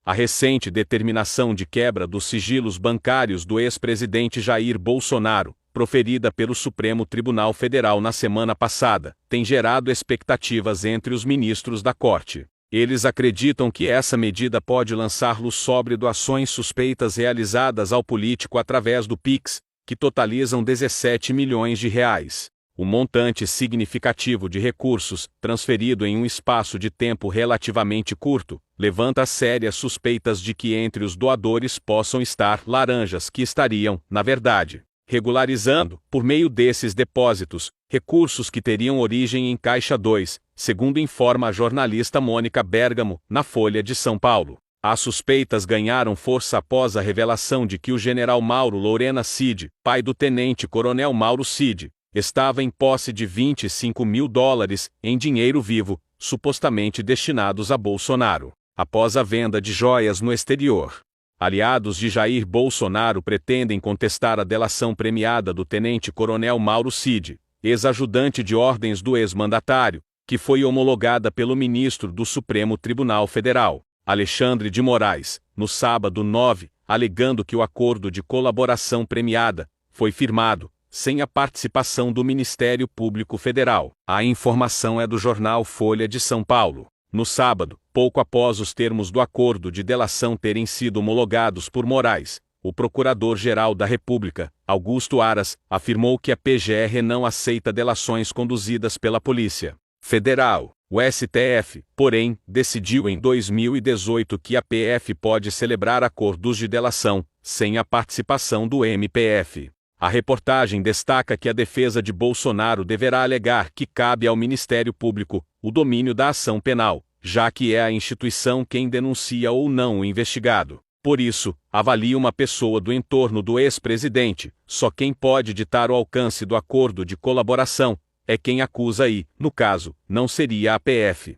A recente determinação de quebra dos sigilos bancários do ex-presidente Jair Bolsonaro, proferida pelo Supremo Tribunal Federal na semana passada, tem gerado expectativas entre os ministros da Corte. Eles acreditam que essa medida pode lançar luz sobre doações suspeitas realizadas ao político através do Pix, que totalizam 17 milhões de reais. O montante significativo de recursos, transferido em um espaço de tempo relativamente curto, levanta sérias suspeitas de que entre os doadores possam estar laranjas que estariam, na verdade, regularizando, por meio desses depósitos, recursos que teriam origem em Caixa 2, segundo informa a jornalista Mônica Bergamo, na Folha de São Paulo. As suspeitas ganharam força após a revelação de que o general Mauro Lorena Cid, pai do tenente-coronel Mauro Cid, estava em posse de 25 mil dólares em dinheiro vivo, supostamente destinados a Bolsonaro, após a venda de joias no exterior. Aliados de Jair Bolsonaro pretendem contestar a delação premiada do tenente-coronel Mauro Cid, ex-ajudante de ordens do ex-mandatário, que foi homologada pelo ministro do Supremo Tribunal Federal, Alexandre de Moraes, no sábado 9, alegando que o acordo de colaboração premiada foi firmado sem a participação do Ministério Público Federal. A informação é do jornal Folha de São Paulo. No sábado, pouco após os termos do acordo de delação terem sido homologados por Moraes, o Procurador-Geral da República, Augusto Aras, afirmou que a PGR não aceita delações conduzidas pela Polícia Federal. O STF, porém, decidiu em 2018 que a PF pode celebrar acordos de delação, sem a participação do MPF. A reportagem destaca que a defesa de Bolsonaro deverá alegar que cabe ao Ministério Público o domínio da ação penal, já que é a instituição quem denuncia ou não o investigado. Por isso, avalia uma pessoa do entorno do ex-presidente, só quem pode ditar o alcance do acordo de colaboração é quem acusa e, no caso, não seria a PF.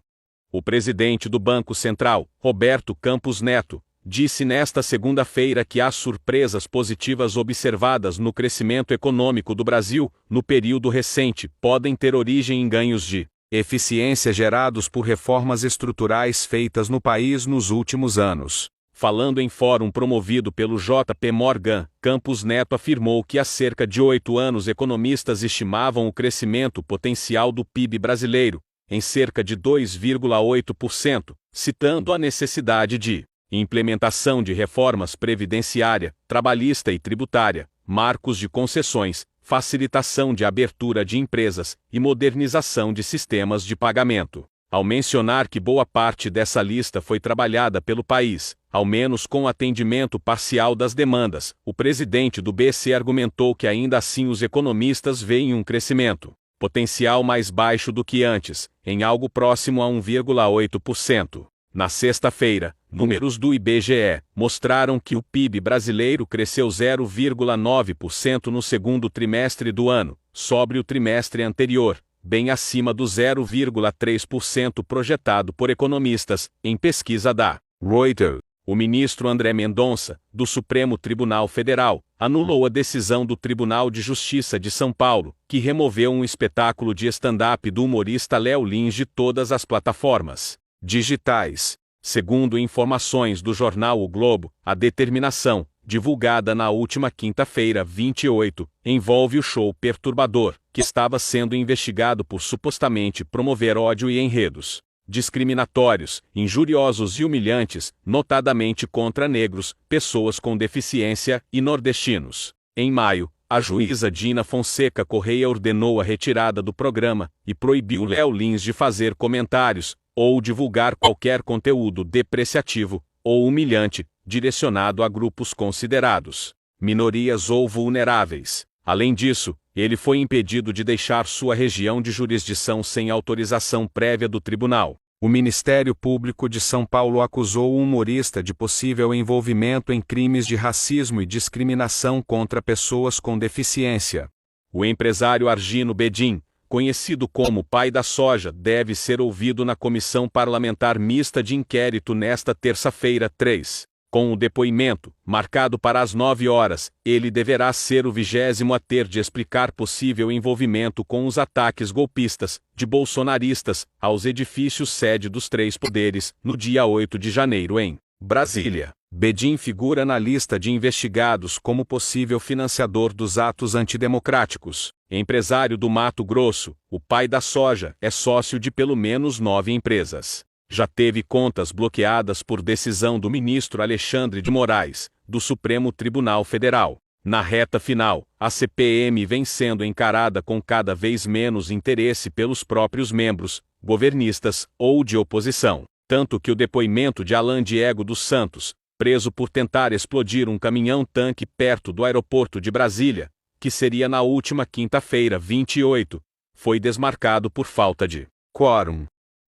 O presidente do Banco Central, Roberto Campos Neto, disse nesta segunda-feira que as surpresas positivas observadas no crescimento econômico do Brasil, no período recente, podem ter origem em ganhos de eficiência gerados por reformas estruturais feitas no país nos últimos anos. Falando em fórum promovido pelo JP Morgan, Campos Neto afirmou que há cerca de 8 anos economistas estimavam o crescimento potencial do PIB brasileiro em cerca de 2,8%, citando a necessidade de implementação de reformas previdenciária, trabalhista e tributária, marcos de concessões, facilitação de abertura de empresas e modernização de sistemas de pagamento. Ao mencionar que boa parte dessa lista foi trabalhada pelo país, ao menos com atendimento parcial das demandas, o presidente do BC argumentou que ainda assim os economistas veem um crescimento potencial mais baixo do que antes, em algo próximo a 1,8%. Na sexta-feira, números do IBGE mostraram que o PIB brasileiro cresceu 0,9% no segundo trimestre do ano, sobre o trimestre anterior, bem acima do 0,3% projetado por economistas, em pesquisa da Reuters. O ministro André Mendonça, do Supremo Tribunal Federal, anulou a decisão do Tribunal de Justiça de São Paulo, que removeu um espetáculo de stand-up do humorista Léo Lins de todas as plataformas digitais. Segundo informações do jornal O Globo, a determinação, divulgada na última quinta-feira, 28, envolve o show perturbador, que estava sendo investigado por supostamente promover ódio e enredos discriminatórios, injuriosos e humilhantes, notadamente contra negros, pessoas com deficiência e nordestinos. Em maio, a juíza Dina Fonseca Correia ordenou a retirada do programa e proibiu Léo Lins de fazer comentários ou divulgar qualquer conteúdo depreciativo ou humilhante, direcionado a grupos considerados minorias ou vulneráveis. Além disso, ele foi impedido de deixar sua região de jurisdição sem autorização prévia do tribunal. O Ministério Público de São Paulo acusou o humorista de possível envolvimento em crimes de racismo e discriminação contra pessoas com deficiência. O empresário Argino Bedin, conhecido como Pai da Soja, deve ser ouvido na Comissão Parlamentar Mista de Inquérito nesta terça-feira, 3. Com o depoimento, marcado para as 9 horas, ele deverá ser o 20º a ter de explicar possível envolvimento com os ataques golpistas, de bolsonaristas, aos edifícios sede dos três poderes, no dia 8 de janeiro em Brasília. Bedin figura na lista de investigados como possível financiador dos atos antidemocráticos. Empresário do Mato Grosso, o pai da soja é sócio de pelo menos 9 empresas. Já teve contas bloqueadas por decisão do ministro Alexandre de Moraes, do Supremo Tribunal Federal. Na reta final, a CPM vem sendo encarada com cada vez menos interesse pelos próprios membros, governistas ou de oposição. Tanto que o depoimento de Alan Diego dos Santos, preso por tentar explodir um caminhão-tanque perto do aeroporto de Brasília, que seria na última quinta-feira, 28, foi desmarcado por falta de quórum.